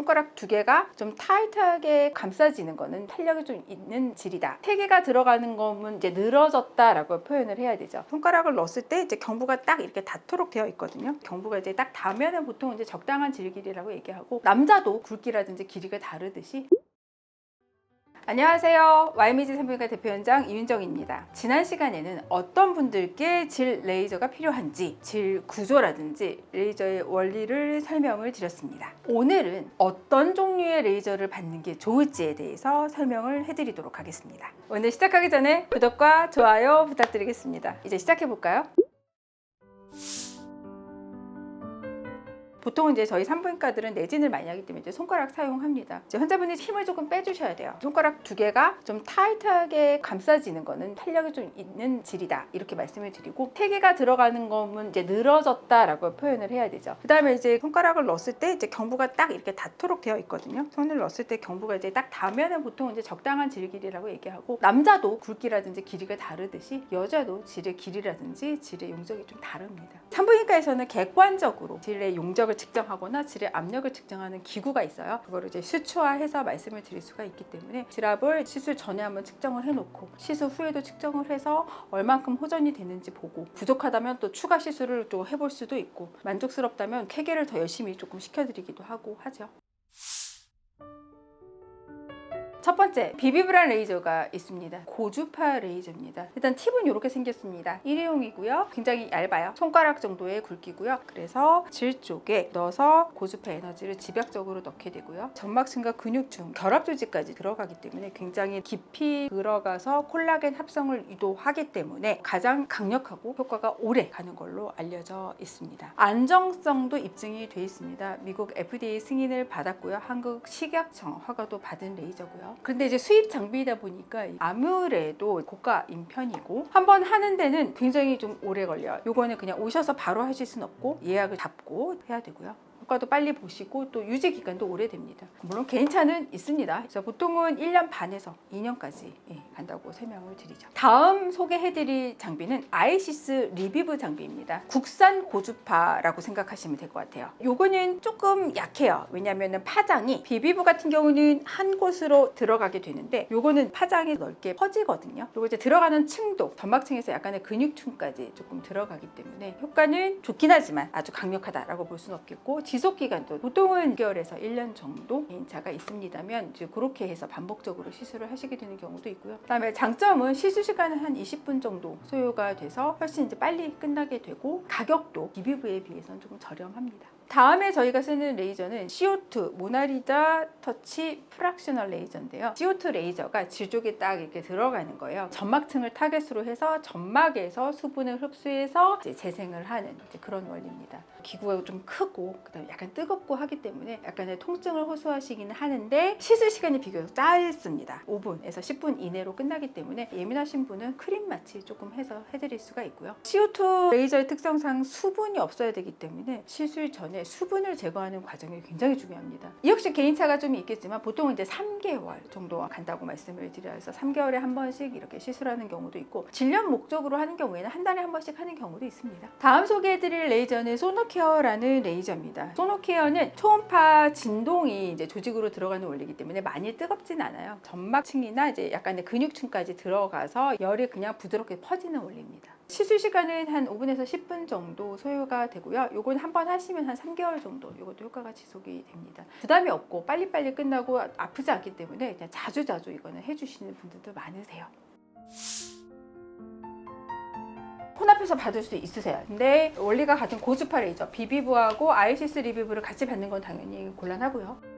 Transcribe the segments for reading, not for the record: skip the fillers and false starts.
손가락 2개가 좀 타이트하게 감싸지는 거는 탄력이 좀 있는 질이다. 3개가 들어가는 거면 이제 늘어졌다라고 표현을 해야 되죠. 손가락을 넣었을 때 이제 경부가 딱 이렇게 닿도록 되어 있거든요. 경부가 이제 딱 닿으면 보통 이제 적당한 질 길이라고 얘기하고, 남자도 굵기라든지 길이가 다르듯이. 안녕하세요. YMG 산부인과 대표원장 이윤정입니다. 지난 시간에는 어떤 분들께 질 레이저가 필요한지, 질 구조라든지 레이저의 원리를 설명을 드렸습니다. 오늘은 어떤 종류의 레이저를 받는 게 좋을지에 대해서 설명을 해드리도록 하겠습니다. 오늘 시작하기 전에 구독과 좋아요 부탁드리겠습니다. 이제 시작해 볼까요? 보통 이제 저희 산부인과들은 내진을 많이 하기 때문에 이제 손가락 사용합니다. 이제 환자분이 힘을 조금 빼주셔야 돼요. 손가락 2개가 좀 타이트하게 감싸지는 거는 탄력이 좀 있는 질이다, 이렇게 말씀을 드리고, 3개가 들어가는 거면 이제 늘어졌다라고 표현을 해야 되죠. 그 다음에 이제 손가락을 넣었을 때 이제 경부가 딱 이렇게 닿도록 되어 있거든요. 손을 넣었을 때 경부가 이제 딱 닿으면 보통 이제 적당한 질 길이라고 얘기하고, 남자도 굵기라든지 길이가 다르듯이 여자도 질의 길이라든지 질의 용적이 좀 다릅니다. 산부인과에서는 객관적으로 질의 용적을 측정하거나 질의 압력을 측정하는 기구가 있어요. 그거를 이제 수치화해서 말씀을 드릴 수가 있기 때문에 질압을 시술 전에 한번 측정을 해놓고 시술 후에도 측정을 해서 얼만큼 호전이 되는지 보고, 부족하다면 또 추가 시술을 또 해볼 수도 있고, 만족스럽다면 케겔을 더 열심히 조금 시켜드리기도 하고 하죠. 첫 번째, 비비브란 레이저가 있습니다. 고주파 레이저입니다. 일단 팁은 이렇게 생겼습니다. 일회용이고요. 굉장히 얇아요. 손가락 정도의 굵기고요. 그래서 질 쪽에 넣어서 고주파 에너지를 집약적으로 넣게 되고요. 점막층과 근육층, 결합 조직까지 들어가기 때문에 굉장히 깊이 들어가서 콜라겐 합성을 유도하기 때문에 가장 강력하고 효과가 오래 가는 걸로 알려져 있습니다. 안정성도 입증이 돼 있습니다. 미국 FDA 승인을 받았고요. 한국 식약청 허가도 받은 레이저고요. 근데 이제 수입 장비이다 보니까 아무래도 고가인 편이고, 한번 하는 데는 굉장히 좀 오래 걸려요. 요거는 그냥 오셔서 바로 하실 수는 없고 예약을 잡고 해야 되고요. 효과도 빨리 보시고 또 유지 기간도 오래됩니다. 물론 개인차는 있습니다. 그래서 보통은 1년 반에서 2년까지 간다고 설명을 드리죠. 다음 소개해드릴 장비는 아이시스 리비브 장비입니다. 국산 고주파라고 생각하시면 될 것 같아요. 요거는 조금 약해요. 왜냐하면 파장이, 비비브 같은 경우는 한 곳으로 들어가게 되는데 요거는 파장이 넓게 퍼지거든요. 요거 이제 들어가는 층도 점막층에서 약간의 근육층까지 조금 들어가기 때문에 효과는 좋긴 하지만 아주 강력하다라고 볼 수는 없겠고, 지속 기간도 보통은 6개월에서 1년 정도 개인차가 있습니다면 이제 그렇게 해서 반복적으로 시술을 하시게 되는 경우도 있고요. 그다음에 장점은 시술 시간은 한 20분 정도 소요가 돼서 훨씬 이제 빨리 끝나게 되고, 가격도 비비브에 비해서는 조금 저렴합니다. 다음에 저희가 쓰는 레이저는 CO2 모나리자 터치 프락셔널 레이저인데요. CO2 레이저가 질 쪽에 딱 이렇게 들어가는 거예요. 점막층을 타겟으로 해서 점막에서 수분을 흡수해서 이제 재생을 하는 이제 그런 원리입니다. 기구가 좀 크고 그다음에 약간 뜨겁고 하기 때문에 약간의 통증을 호소하시기는 하는데 시술 시간이 비교적 짧습니다. 5분에서 10분 이내로 끝나기 때문에 예민하신 분은 크림 마취 조금 해서 해드릴 수가 있고요. CO2 레이저의 특성상 수분이 없어야 되기 때문에 시술 전에 수분을 제거하는 과정이 굉장히 중요합니다. 이 역시 개인차가 좀 있겠지만 보통은 이제 3개월 정도 간다고 말씀을 드려요. 그래서 3개월에 한 번씩 이렇게 시술하는 경우도 있고, 진료 목적으로 하는 경우에는 한 달에 한 번씩 하는 경우도 있습니다. 다음 소개해드릴 레이저는 소노케어라는 레이저입니다. 소노케어는 초음파 진동이 이제 조직으로 들어가는 원리이기 때문에 많이 뜨겁진 않아요. 점막층이나 이제 약간의 근육층까지 들어가서 열이 그냥 부드럽게 퍼지는 원리입니다. 시술 시간은 한 5분에서 10분 정도 소요가 되고요. 요건 한번 하시면 한 3개월 정도 이것도 효과가 지속이 됩니다. 부담이 없고 빨리빨리 끝나고 아프지 않기 때문에 그냥 자주자주 이거는 해주시는 분들도 많으세요. 폰 앞에서 받을 수 있으세요. 근데 원리가 같은 고주파 레이저 비비브하고 아이시스 리비브를 같이 받는 건 당연히 곤란하고요.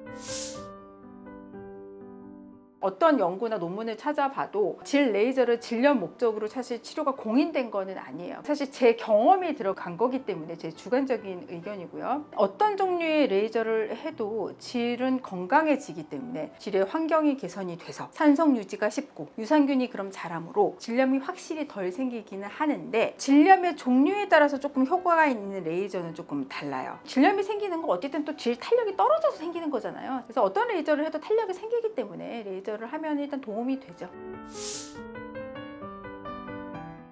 어떤 연구나 논문을 찾아봐도 질 레이저를 질염 목적으로 사실 치료가 공인된 거는 아니에요. 사실 제 경험이 들어간 거기 때문에 제 주관적인 의견이고요. 어떤 종류의 레이저를 해도 질은 건강해지기 때문에 질의 환경이 개선이 돼서 산성 유지가 쉽고 유산균이 그럼 자라므로 질염이 확실히 덜 생기기는 하는데, 질염의 종류에 따라서 조금 효과가 있는 레이저는 조금 달라요. 질염이 생기는 건 어쨌든 또 질 탄력이 떨어져서 생기는 거잖아요. 그래서 어떤 레이저를 해도 탄력이 생기기 때문에 레이저를 하면 일단 도움이 되죠.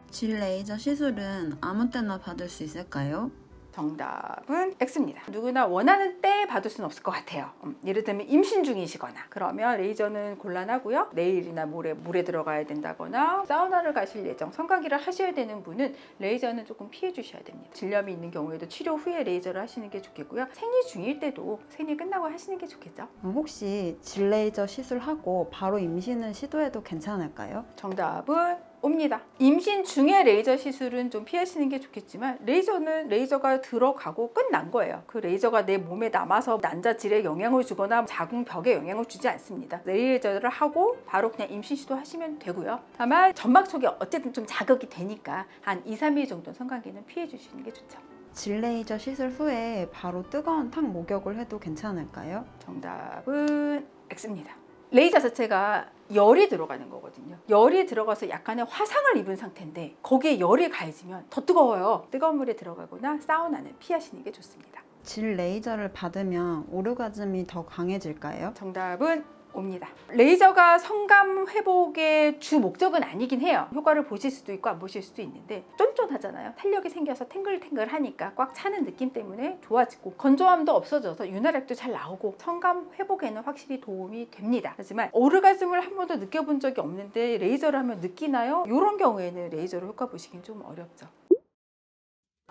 질 레이저 시술은 아무 때나 받을 수 있을까요? 정답은 X입니다. 누구나 원하는 때 받을 수는 없을 것 같아요. 예를 들면 임신 중이시거나 그러면 레이저는 곤란하고요. 내일이나 모레 물에 들어가야 된다거나 사우나를 가실 예정, 성관계를 하셔야 되는 분은 레이저는 조금 피해 주셔야 됩니다. 질염이 있는 경우에도 치료 후에 레이저를 하시는 게 좋겠고요. 생리 중일 때도 생리 끝나고 하시는 게 좋겠죠. 혹시 질레이저 시술하고 바로 임신을 시도해도 괜찮을까요? 정답은 옵니다. 임신 중에 레이저 시술은 좀 피하시는 게 좋겠지만 레이저는 레이저가 들어가고 끝난 거예요. 그 레이저가 내 몸에 남아서 난자질에 영향을 주거나 자궁벽에 영향을 주지 않습니다. 레이저를 하고 바로 그냥 임신 시도하시면 되고요. 다만 점막 쪽에 어쨌든 좀 자극이 되니까 한 2, 3일 정도 성관계는 피해 주시는 게 좋죠. 질레이저 시술 후에 바로 뜨거운 탕 목욕을 해도 괜찮을까요? 정답은 X입니다. 레이저 자체가 열이 들어가는 거거든요. 열이 들어가서 약간의 화상을 입은 상태인데 거기에 열이 가해지면 더 뜨거워요. 뜨거운 물에 들어가거나 사우나는 피하시는 게 좋습니다. 질레이저를 받으면 오르가즘이 더 강해질까요? 정답은 옵니다. 레이저가 성감 회복의 주 목적은 아니긴 해요. 효과를 보실 수도 있고 안 보실 수도 있는데 쫀쫀하잖아요. 탄력이 생겨서 탱글탱글하니까 꽉 차는 느낌 때문에 좋아지고 건조함도 없어져서 윤활액도 잘 나오고 성감 회복에는 확실히 도움이 됩니다. 하지만 오르가즘을 한 번도 느껴본 적이 없는데 레이저를 하면 느끼나요? 이런 경우에는 레이저로 효과 보시긴 좀 어렵죠.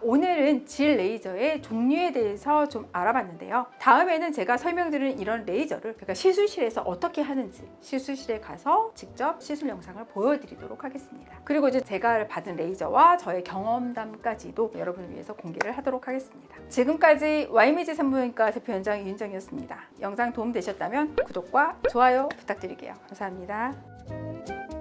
오늘은 질 레이저의 종류에 대해서 좀 알아봤는데요. 다음에는 제가 설명드리는 이런 레이저를 제가 시술실에서 어떻게 하는지 시술실에 가서 직접 시술 영상을 보여드리도록 하겠습니다. 그리고 이제 제가 받은 레이저와 저의 경험담까지도 여러분을 위해서 공개를 하도록 하겠습니다. 지금까지 YMG 산부인과 대표연장 이윤정이었습니다. 영상 도움되셨다면 구독과 좋아요 부탁드릴게요. 감사합니다.